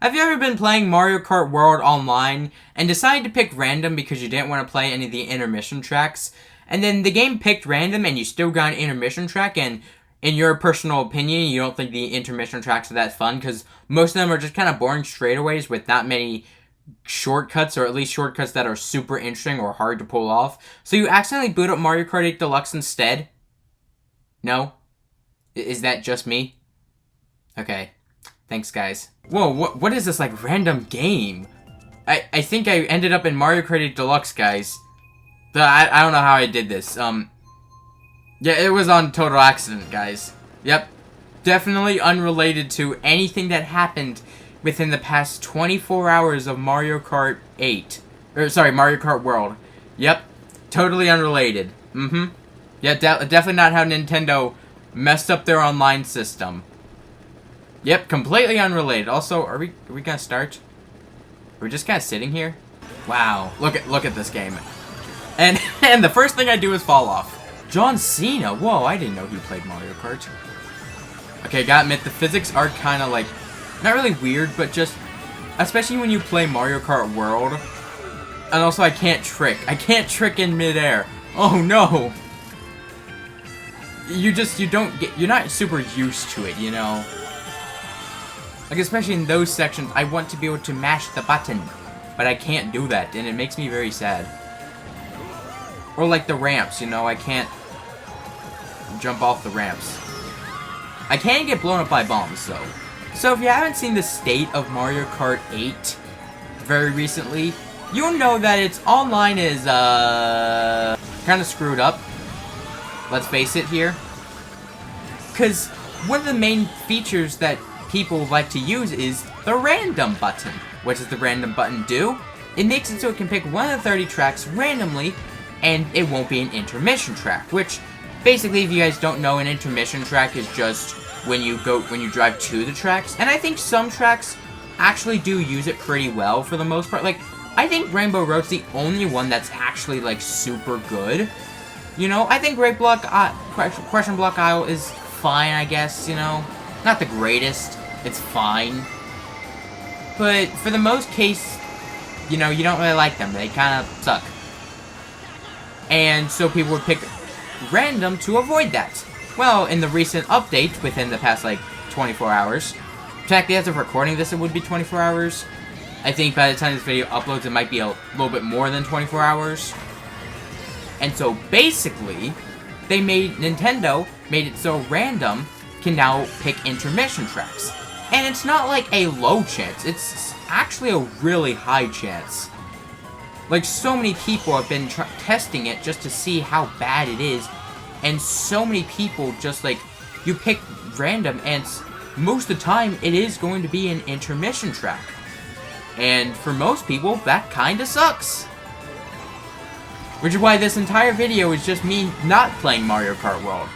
Have you ever been playing Mario Kart World online and decided to pick random because you didn't want to play any of the intermission tracks? And then the game picked random and you still got an intermission track, and in your personal opinion, you don't think the intermission tracks are that fun because most of them are just kind of boring straightaways with not many shortcuts, or at least shortcuts that are super interesting or hard to pull off. So you accidentally boot up Mario Kart 8 Deluxe instead? No? Is that just me? Okay. Thanks, guys. Whoa, what is this, like, random game? I think I ended up in Mario Kart 8 Deluxe, guys. I don't know how I did this. Yeah, it was on total accident, guys. Yep. Definitely unrelated to anything that happened within the past 24 hours of Mario Kart 8. Sorry, Mario Kart World. Yep. Totally unrelated. Yeah, definitely not how Nintendo messed up their online system. Yep, completely unrelated. Also, are we gonna start? Are we just kind of sitting here? Wow, look at this game. And the first thing I do is fall off. John Cena, whoa, I didn't know he played Mario Kart. Okay, gotta admit, the physics are kind of like, not really weird, but just, especially when you play Mario Kart World. And also, I can't trick in midair. Oh no! You're not super used to it, you know? Like, especially in those sections, I want to be able to mash the button, but I can't do that, and it makes me very sad. Or like the ramps, you know, I can't jump off the ramps. I can get blown up by bombs, though. So if you haven't seen the state of Mario Kart 8 very recently, you'll know that its online is, kind of screwed up. Let's face it here. Because one of the main features that people like to use is the random button. What does the random button do? It makes it so it can pick one of the 30 tracks randomly, and it won't be an intermission track, which basically, if you guys don't know, an intermission track is just when you drive to the tracks. And I think some tracks actually do use it pretty well for the most part. Like, I think Rainbow Road's the only one that's actually like super good. You know, I think Question Block Isle is fine, I guess, you know. Not the greatest. It's fine. But for the most case, you know, you don't really like them. They kind of suck. And so people would pick random to avoid that. Well, in the recent update, within the past, like, 24 hours, technically as of recording this, it would be 24 hours. I think by the time this video uploads, it might be a little bit more than 24 hours. And so, basically, Nintendo made it so random can now pick intermission tracks. And it's not like a low chance, it's actually a really high chance. Like, so many people have been testing it just to see how bad it is, and so many people just, like, you pick random, and most of the time, it is going to be an intermission track. And for most people, that kinda sucks. Which is why this entire video is just me not playing Mario Kart World.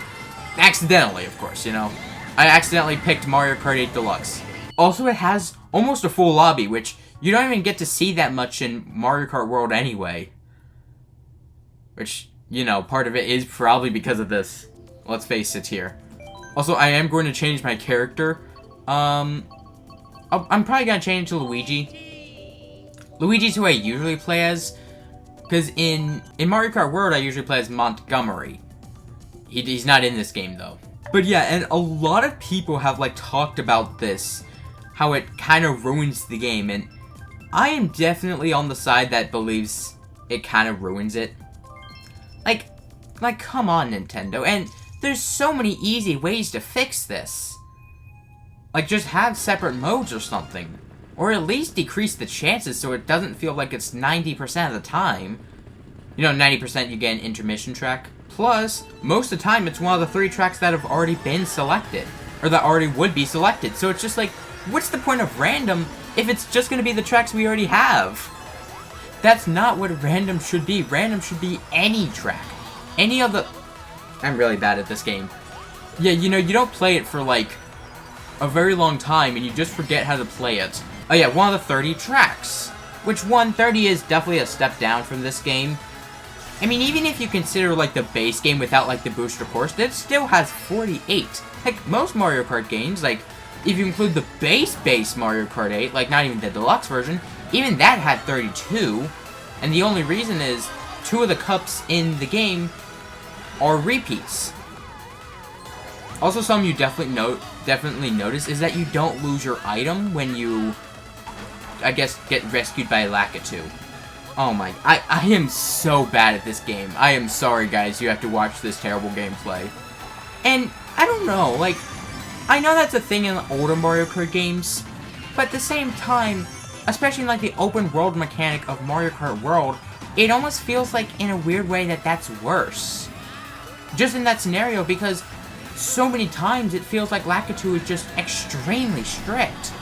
Accidentally, of course, you know. I accidentally picked Mario Kart 8 Deluxe. Also, it has almost a full lobby, which you don't even get to see that much in Mario Kart World anyway. Which, you know, part of it is probably because of this. Let's face it here. Also, I am going to change my character. I'm probably going to change to Luigi. Luigi's who I usually play as. Because in Mario Kart World, I usually play as Montgomery. He's not in this game, though. But yeah, and a lot of people have, like, talked about this. How it kind of ruins the game, and I am definitely on the side that believes it kind of ruins it. Like, come on, Nintendo. And there's so many easy ways to fix this. Like, just have separate modes or something. Or at least decrease the chances so it doesn't feel like it's 90% of the time. You know, 90% you get an intermission track. Plus, most of the time, it's one of the 3 tracks that have already been selected. Or that already would be selected. So it's just like, what's the point of random if it's just going to be the tracks we already have? That's not what random should be. Random should be any track. Any of the... I'm really bad at this game. Yeah, you know, you don't play it for, like, a very long time, and you just forget how to play it. Oh yeah, one of the 30 tracks. Which 30 is definitely a step down from this game. I mean, even if you consider, like, the base game without, like, the booster course, it still has 48. Like, most Mario Kart games, like, if you include the base Mario Kart 8, like not even the deluxe version, even that had 32. And the only reason is 2 of the cups in the game are repeats. Also, something you definitely notice is that you don't lose your item when you, I guess, get rescued by Lakitu. Oh my, I am so bad at this game. I am sorry, guys, you have to watch this terrible gameplay. And, I don't know, like, I know that's a thing in older Mario Kart games, but at the same time, especially in, like, the open world mechanic of Mario Kart World, it almost feels like, in a weird way, that that's worse. Just in that scenario, because so many times it feels like Lakitu is just extremely strict.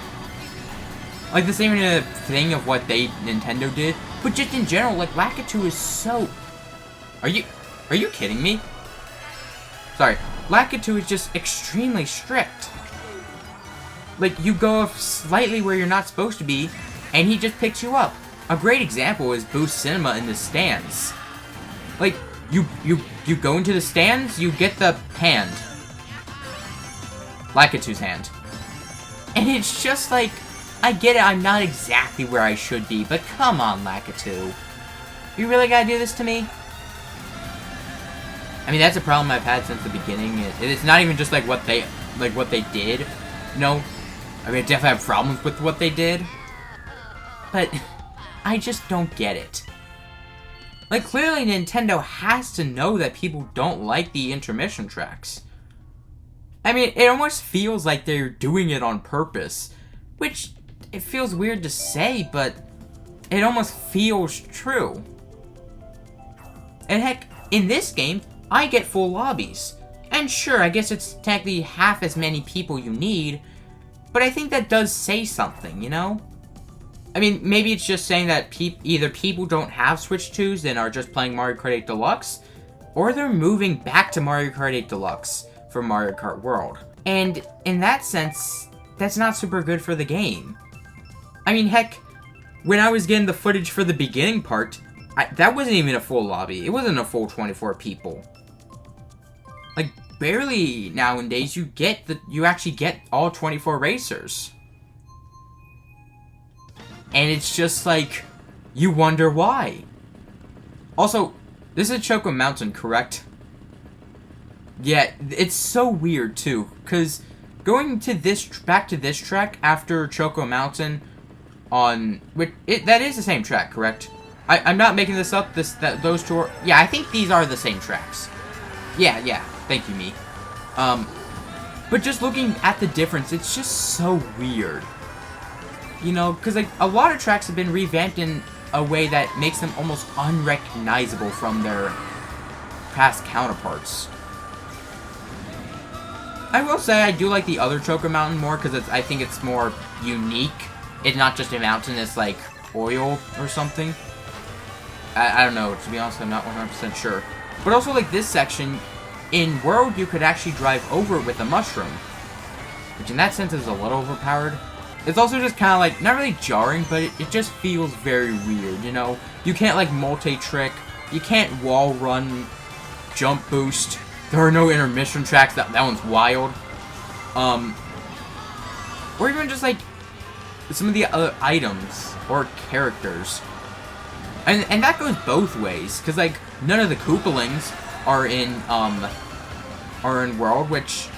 Like the same thing of what Nintendo did, but just in general, like Lakitu is so... Are you kidding me? Sorry, Lakitu is just extremely strict. Like, you go slightly where you're not supposed to be, and he just picks you up. A great example is Boost Cinema in the stands. Like, you go into the stands, you get the hand. Lakitu's hand. And it's just like, I get it, I'm not exactly where I should be, but come on, Lakitu. You really gotta do this to me? I mean, that's a problem I've had since the beginning. It's not even just like what they did. No, I mean, I definitely have problems with what they did. But I just don't get it. Like, clearly Nintendo has to know that people don't like the intermission tracks. I mean, it almost feels like they're doing it on purpose. Which, it feels weird to say, but it almost feels true. And heck, in this game, I get full lobbies. And sure, I guess it's technically half as many people you need, but I think that does say something, you know? I mean, maybe it's just saying that either people don't have Switch 2s and are just playing Mario Kart 8 Deluxe, or they're moving back to Mario Kart 8 Deluxe for Mario Kart World. And in that sense, that's not super good for the game. I mean, heck, when I was getting the footage for the beginning part, that wasn't even a full lobby. It wasn't a full 24 people. Like, barely nowadays you actually get all 24 racers. And it's just like, you wonder why. Also, this is Choco Mountain, correct? Yeah, it's so weird too, because going to back to this track after Choco Mountain that is the same track, correct? I'm not making this up, those two are, yeah, I think these are the same tracks. Yeah, thank you, me. But just looking at the difference, it's just so weird. You know, because like, a lot of tracks have been revamped in a way that makes them almost unrecognizable from their past counterparts. I will say I do like the other Choco Mountain more because I think it's more unique. It's not just a mountain, it's like oil or something. I don't know, to be honest, I'm not 100% sure. But also like this section, in World you could actually drive over it with a mushroom. Which in that sense is a little overpowered. It's also just kind of like, not really jarring, but it just feels very weird, you know? You can't like multi-trick, you can't wall run, jump boost. There are no intermission tracks, that one's wild. Or even just like, some of the other items, or characters. And that goes both ways, because like, none of the Koopalings are in World, which,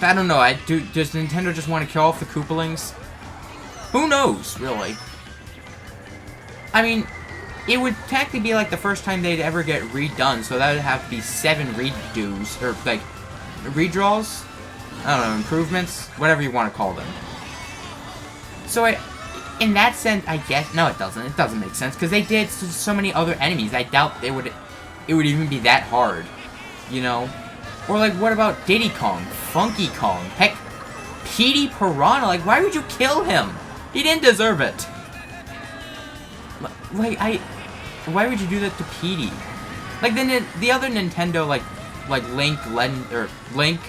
I don't know, does Nintendo just want to kill off the Koopalings? Who knows, really? I mean, it would technically be like the first time they'd ever get redone, so that would have to be 7 redos, or like, redraws? I don't know, improvements? Whatever you want to call them. So in that sense, I guess, no it doesn't make sense, because they did so many other enemies, I doubt it would even be that hard, you know? Or like, what about Diddy Kong, Funky Kong, heck, Petey Piranha, like, why would you kill him? He didn't deserve it. Like, why would you do that to Petey? Like, the other Nintendo, like Link,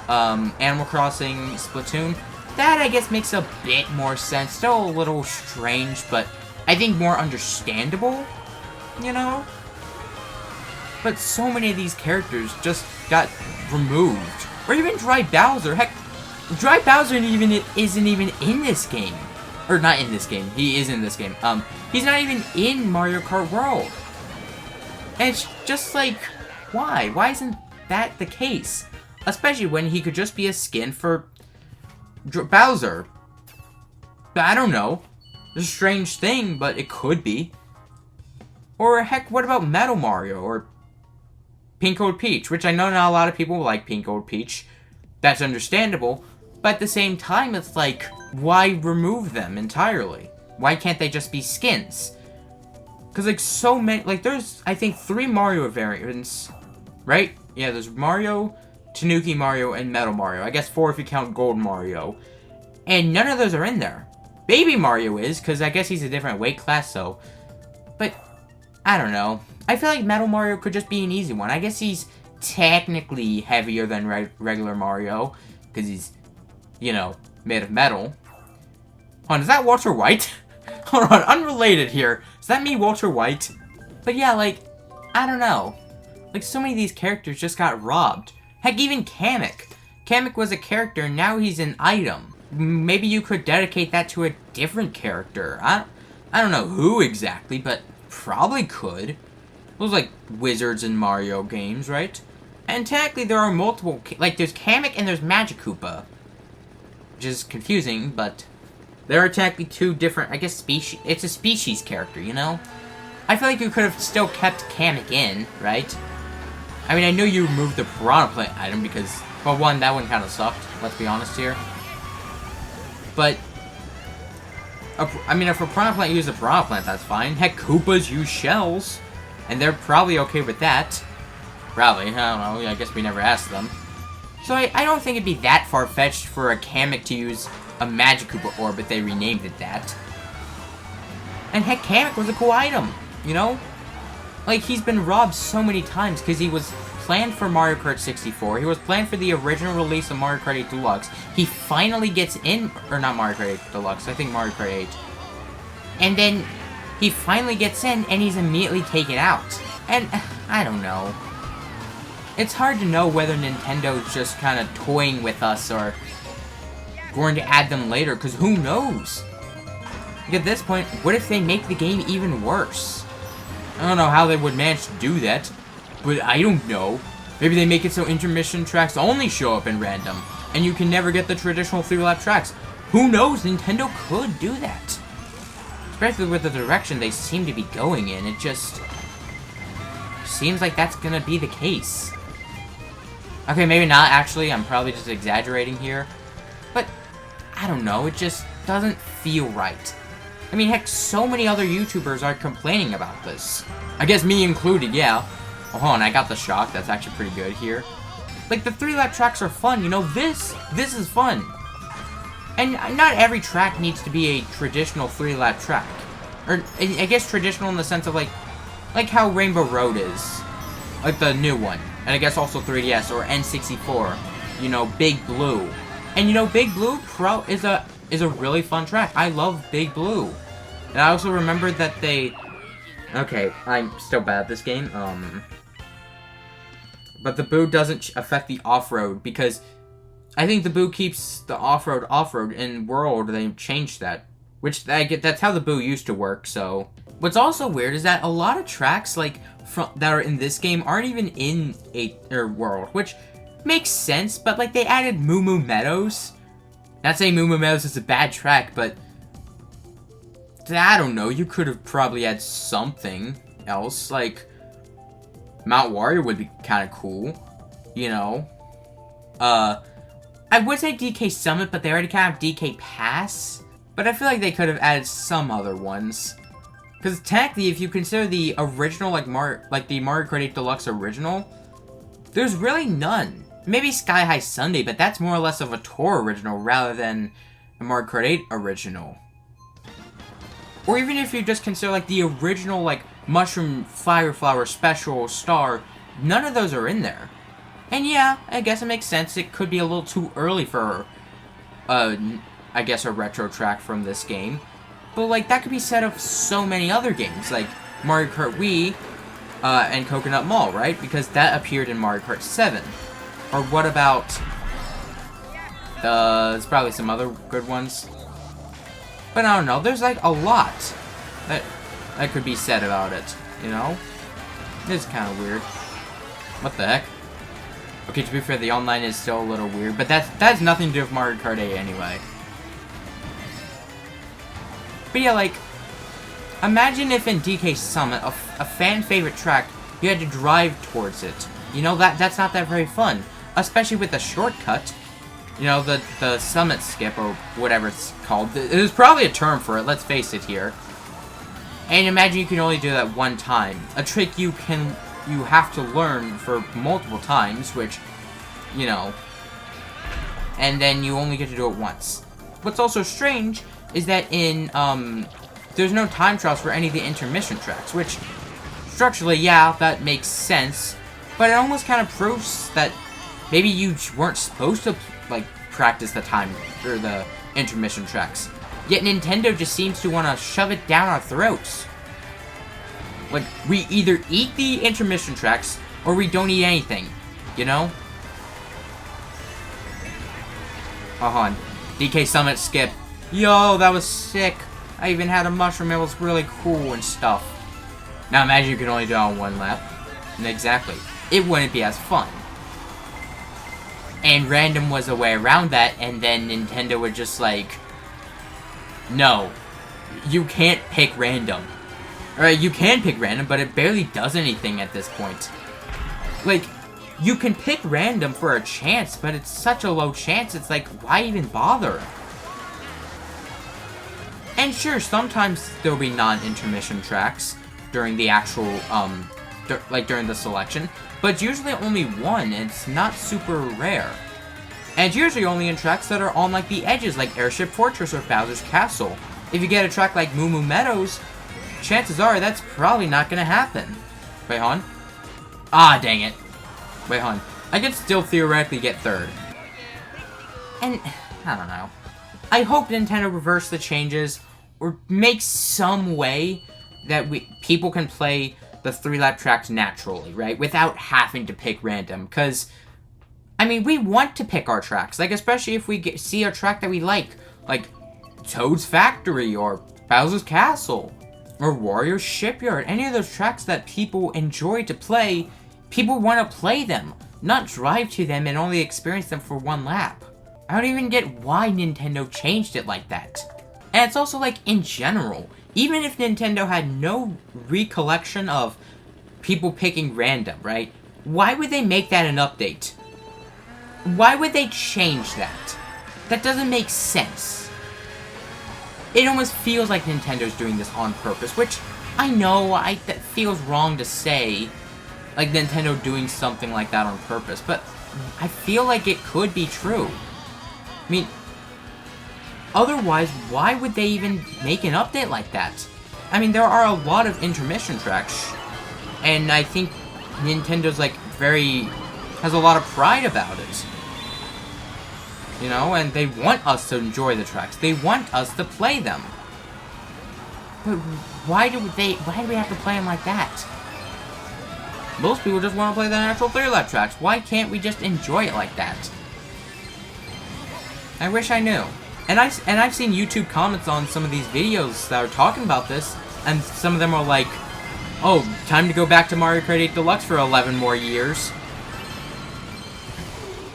Animal Crossing, Splatoon, that, I guess, makes a bit more sense. Still a little strange, but I think more understandable, you know? But so many of these characters just got removed. Or even Dry Bowser. Heck, Dry Bowser isn't even in this game. Or not in this game. He is in this game. He's not even in Mario Kart World. And it's just like, why? Why isn't that the case? Especially when he could just be a skin for Bowser. I don't know. It's a strange thing, but it could be. Or heck, what about Metal Mario or Pink Gold Peach? Which I know not a lot of people like Pink Gold Peach. That's understandable. But at the same time, it's like, why remove them entirely? Why can't they just be skins? Because, like, so many... Like, there's, I think, 3 Mario variants, right? Yeah, there's Mario, Tanuki Mario, and Metal Mario. I guess 4 if you count Gold Mario. And none of those are in there. Baby Mario is, because I guess he's a different weight class, so... But, I don't know. I feel like Metal Mario could just be an easy one. I guess he's technically heavier than regular Mario, because he's, you know, made of metal. Hold on, is that Walter White? Hold on, unrelated here. Is that me, Walter White? But yeah, like, I don't know. Like, so many of these characters just got robbed. Heck, even Kamek. Kamek was a character, and now he's an item. Maybe you could dedicate that to a different character. I don't know who exactly, but probably could. Those, like, wizards in Mario games, right? And technically, there are multiple... Like, there's Kamek and there's Magikoopa. Which is confusing, but... There are technically 2 different, I guess, species. It's a species character, you know? I feel like you could have still kept Kamek in, right? I mean, I know you removed the Piranha Plant item because, well, one, that one kind of sucked, let's be honest here. But, I mean, if a Piranha Plant used a Piranha Plant, that's fine. Heck, Koopas use shells, and they're probably okay with that. Probably, I don't know, I guess we never asked them. So I don't think it'd be that far-fetched for a Kamek to use a Magikoopa orb, but they renamed it that. And heck, Kamek was a cool item, you know? Like, he's been robbed so many times because he was planned for Mario Kart 64. He was planned for the original release of Mario Kart 8 Deluxe. He finally gets in, or not Mario Kart 8 Deluxe, I think Mario Kart 8. And then he finally gets in and he's immediately taken out. And I don't know. It's hard to know whether Nintendo's just kind of toying with us or going to add them later, because who knows? Like, at this point, what if they make the game even worse? I don't know how they would manage to do that, but I don't know. Maybe they make it so intermission tracks only show up in random, and you can never get the traditional 3-lap tracks. Who knows? Nintendo could do that. Especially with the direction they seem to be going in, it just seems like that's gonna be the case. Okay, maybe not actually, I'm probably just exaggerating here, but I don't know, it just doesn't feel right. I mean, heck, so many other YouTubers are complaining about this. I guess me included, yeah. Oh, hold on, I got the shock, that's actually pretty good here. Like, the 3-lap tracks are fun, you know, this is fun. And not every track needs to be a traditional 3-lap track. Or, I guess traditional in the sense of, like how Rainbow Road is. Like the new one. And I guess also 3DS or N64. You know, Big Blue. And you know, Big Blue is a really fun track. I love Big Blue. And I also remember that they... Okay, I'm still bad at this game. But the Boo doesn't affect the off-road because I think the Boo keeps the off-road. In World, they changed that. Which, that's how the Boo used to work, so... What's also weird is that a lot of tracks, like, that are in this game aren't even in World, which makes sense, but, like, they added Moo Moo Meadows. Not saying Moo Moo Meadows is a bad track, but... I don't know, you could have probably had something else, like... Mount Warrior would be kind of cool, you know? I would say DK Summit, but they already kind of have DK Pass. But I feel like they could have added some other ones. Because technically, if you consider the original, like the Mario Kart 8 Deluxe original, there's really none. Maybe Sky High Sundae, but that's more or less of a tour original rather than a Mario Kart 8 original. Or even if you just consider, like, the original, like, Mushroom Fire Flower Special Star, none of those are in there. And yeah, I guess it makes sense. It could be a little too early for, I guess, a retro track from this game. But, like, that could be said of so many other games, like Mario Kart Wii and Coconut Mall, right? Because that appeared in Mario Kart 7. Or what about... There's probably some other good ones. But I don't know, there's like a lot that could be said about it, you know? It's kind of weird. What the heck? Okay, to be fair, the online is still a little weird, but that has nothing to do with Mario Kart 8 anyway. But yeah, like, imagine if in DK Summit, a fan favorite track, you had to drive towards it. You know, that's not that very fun. Especially with the shortcut. You know, the Summit Skip, or whatever it's called. There's probably a term for it, let's face it here. And imagine you can only do that one time. A trick you have to learn for multiple times, which, you know, and then you only get to do it once. What's also strange is that in, there's no time trials for any of the intermission tracks, which, structurally, yeah, that makes sense, but it almost kind of proves that maybe you weren't supposed to, like, practice the time, or the intermission tracks. Yet Nintendo just seems to want to shove it down our throats. Like, we either eat the intermission tracks, or we don't eat anything, you know? Oh, hold on. DK Summit Skip. Yo, that was sick. I even had a mushroom, it was really cool and stuff. Now imagine you could only do it on one lap. And exactly. It wouldn't be as fun. And random was a way around that, and then Nintendo would just like, no, you can't pick random. Alright, you can pick random, but it barely does anything at this point. Like, you can pick random for a chance, but it's such a low chance, it's like, why even bother? And sure, sometimes there'll be non-intermission tracks during the actual, like during the selection, but it's usually only one, and it's not super rare. And it's usually only in tracks that are on like the edges, like Airship Fortress or Bowser's Castle. If you get a track like Moo Moo Meadows, chances are that's probably not gonna happen. Wait, hon. Ah, dang it. Wait, hon. I could still theoretically get third. And, I don't know. I hope Nintendo reverse the changes, or make some way that people can play the 3-lap tracks naturally, right? Without having to pick random, because, I mean, we want to pick our tracks, like, especially if we see a track that we like Toad's Factory, or Bowser's Castle, or Wario's Shipyard. Any of those tracks that people enjoy to play, people want to play them, not drive to them and only experience them for one lap. I don't even get why Nintendo changed it like that. And it's also like, in general, even if Nintendo had no recollection of people picking random, right? Why would they make that an update? Why would they change that? That doesn't make sense. It almost feels like Nintendo's doing this on purpose, which I know that feels wrong to say, like Nintendo doing something like that on purpose, but I feel like it could be true. I mean, otherwise, why would they even make an update like that? I mean, there are a lot of intermission tracks, and I think Nintendo's, like, has a lot of pride about it. You know, and they want us to enjoy the tracks. They want us to play them. But why do we have to play them like that? Most people just want to play the natural 3-lap tracks. Why can't we just enjoy it like that? I wish I knew. And I've seen YouTube comments on some of these videos that are talking about this, and some of them are like, oh, time to go back to Mario Kart 8 Deluxe for 11 more years.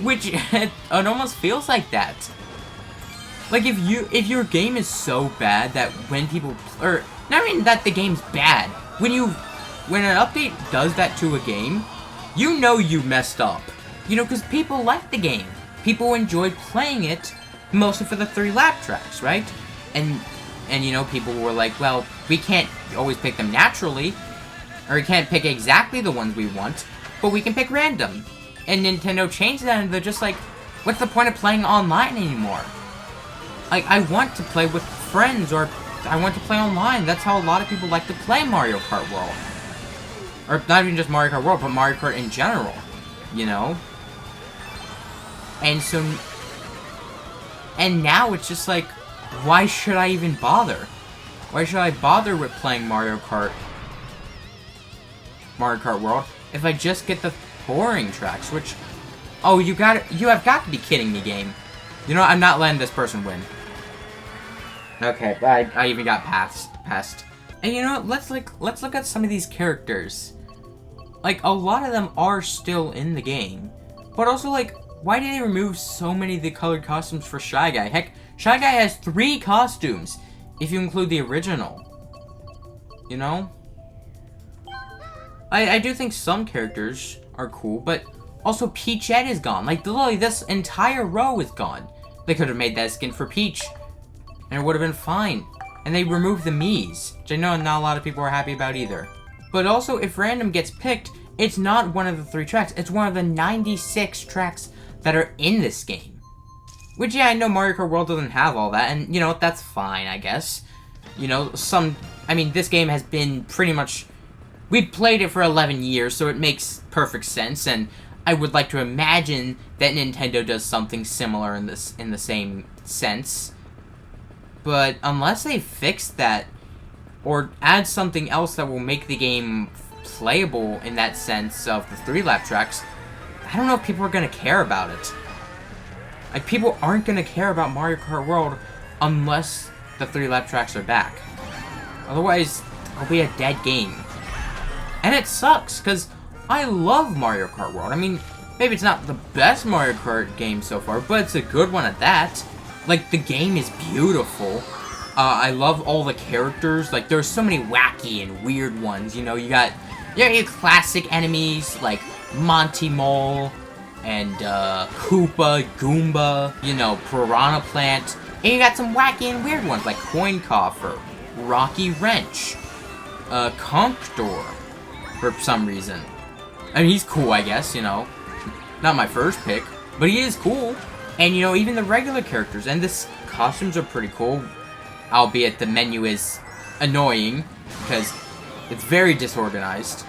Which, it almost feels like that. Like, if your game is so bad that when people, or, not even that the game's bad, when an update does that to a game, you know you messed up. You know, because people like the game. People enjoyed playing it, mostly for the 3-lap tracks, right? And you know, people were like, well, we can't always pick them naturally, or we can't pick exactly the ones we want, but we can pick random. And Nintendo changed that, and they're just like, what's the point of playing online anymore? Like, I want to play with friends, or I want to play online. That's how a lot of people like to play Mario Kart World. Or not even just Mario Kart World, but Mario Kart in general, you know? And so, and now it's just like, why should I even bother? Why should I bother with playing Mario Kart World if I just get the boring tracks? Which, oh, you have got to be kidding me, game. You know, I'm not letting this person win. Okay, I even got past. And you know what? Let's look at some of these characters. Like, a lot of them are still in the game. But also, like, why did they remove so many of the colored costumes for Shy Guy? Heck, Shy Guy has 3 costumes, if you include the original. You know? I do think some characters are cool, but also Peachette is gone. Like, literally, this entire row is gone. They could have made that skin for Peach, and it would have been fine. And they removed the Miis, which I know not a lot of people are happy about either. But also, if random gets picked, it's not one of the 3 tracks. It's one of the 96 tracks that are in this game. Which, yeah, I know Mario Kart World doesn't have all that, and, you know, that's fine, I guess. You know, I mean, this game has been pretty much... We've played it for 11 years, so it makes perfect sense, and I would like to imagine that Nintendo does something similar in the same sense. But unless they fix that, or add something else that will make the game playable in that sense of the 3-lap tracks, I don't know if people are going to care about it. Like, people aren't going to care about Mario Kart World unless the 3-lap tracks are back. Otherwise, it'll be a dead game. And it sucks, because I love Mario Kart World. I mean, maybe it's not the best Mario Kart game so far, but it's a good one at that. Like, the game is beautiful. I love all the characters. Like, there's so many wacky and weird ones. You know, you got your classic enemies, like Monty Mole, and Koopa, Goomba, you know, Piranha Plant. And you got some wacky and weird ones, like Coin Coffer, Rocky Wrench, Conqueror, for some reason. I mean, he's cool, I guess, you know. Not my first pick, but he is cool. And, you know, even the regular characters. And the costumes are pretty cool. Albeit the menu is annoying, because it's very disorganized.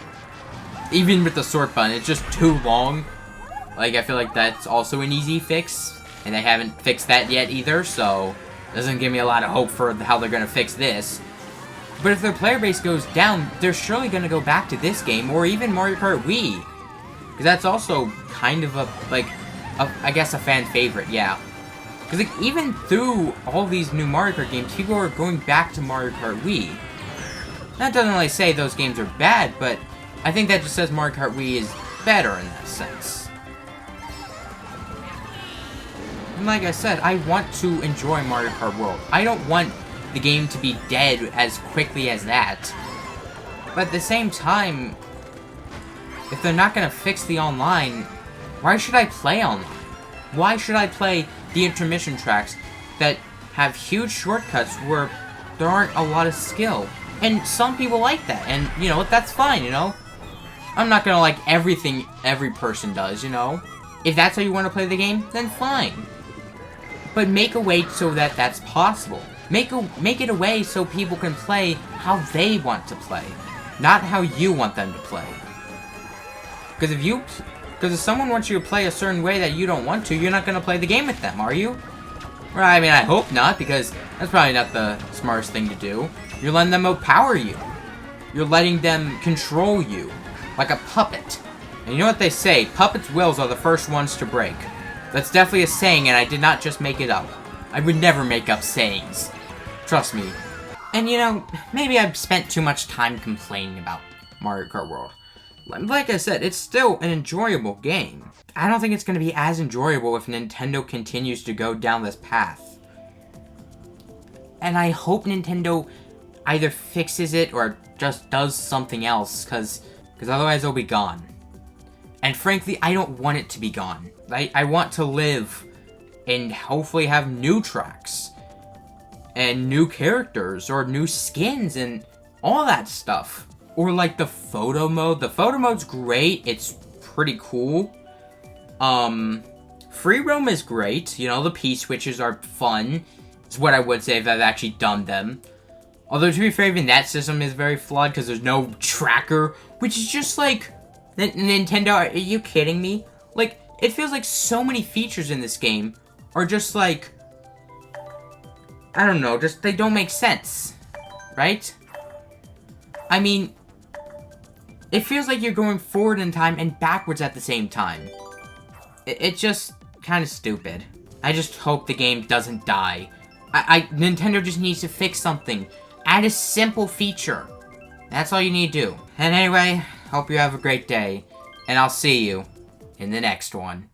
Even with the sort button, it's just too long. Like, I feel like that's also an easy fix. And they haven't fixed that yet either, so... doesn't give me a lot of hope for how they're going to fix this. But if their player base goes down, they're surely going to go back to this game, or even Mario Kart Wii. Because that's also kind of I guess a fan favorite, yeah. Because like, even through all these new Mario Kart games, people are going back to Mario Kart Wii. That doesn't really say those games are bad, but I think that just says Mario Kart Wii is better in that sense. And like I said, I want to enjoy Mario Kart World. I don't want the game to be dead as quickly as that. But at the same time, if they're not going to fix the online, why should I play online? Why should I play the intermission tracks that have huge shortcuts where there aren't a lot of skill? And some people like that, and, you know, that's fine, you know? I'm not gonna like everything every person does, you know? If that's how you want to play the game, then fine. But make a way so that that's possible. Make it a way so people can play how they want to play, not how you want them to play. Because if someone wants you to play a certain way that you don't want to, you're not going to play the game with them, are you? Well, I mean, I hope not, because that's probably not the smartest thing to do. You're letting them outpower you. You're letting them control you, like a puppet. And you know what they say, puppets' wills are the first ones to break. That's definitely a saying, and I did not just make it up. I would never make up sayings. Trust me. And you know, maybe I've spent too much time complaining about Mario Kart World. Like I said, it's still an enjoyable game. I don't think it's going to be as enjoyable if Nintendo continues to go down this path. And I hope Nintendo either fixes it or just does something else, because otherwise it'll be gone. And frankly, I don't want it to be gone. I want to live and hopefully have new tracks and new characters or new skins and all that stuff. Or like the photo mode. The photo mode's great. It's pretty cool. Free roam is great. You know, the P-switches are fun. It's what I would say if I've actually done them. Although, to be fair, even that system is very flawed because there's no tracker. Which is just like... Nintendo, are you kidding me? Like, it feels like so many features in this game are just like... I don't know, just they don't make sense. Right? I mean... It feels like you're going forward in time and backwards at the same time. It's just kind of stupid. I just hope the game doesn't die. Nintendo just needs to fix something. Add a simple feature. That's all you need to do. And anyway, hope you have a great day. And I'll see you in the next one.